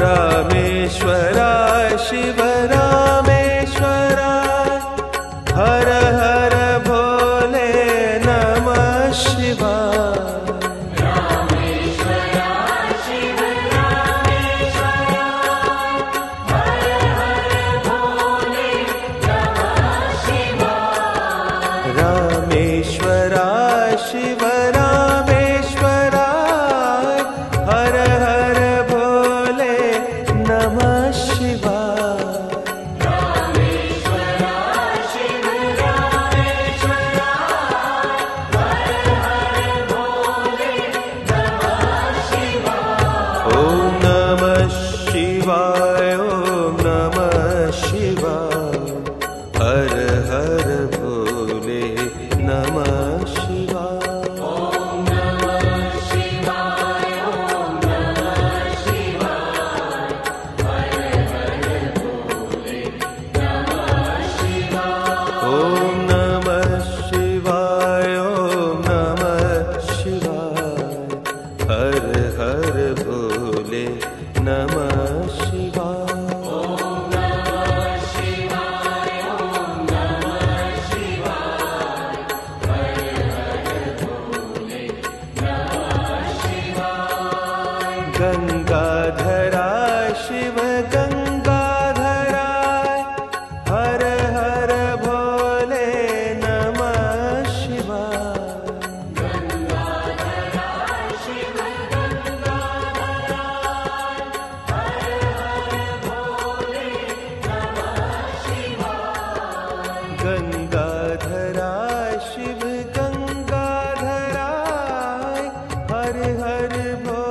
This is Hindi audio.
रामेश्वराय शिव रामेश्वराय हर हर भोले नमः शिवाय। रामेश्वराय शिव रामेश्वराय हर हर भोले नमः शिवाय। रामेश्वराय शिव रामेश्वराय हर हर भोले नमः शिवाय। ओम नमः शिवाय ओम नमः शिवाय हर हर भोले नमः शिवाय। ओम नमः शिवाय ओम नमः शिवाय हर हर भोले नमः शिवाय। ओम नमः शिवाय ओम नमः शिवाय हर हर भोले नमः शिवाय। गंगाधराय शिव गंगाधराय हर हर भोले नमः शिवाय। गंगाधराय शिव गंगाधराय हर हर भोले नमः शिवाय। गंगाधराय शिव गंगाधराय हर हर भोले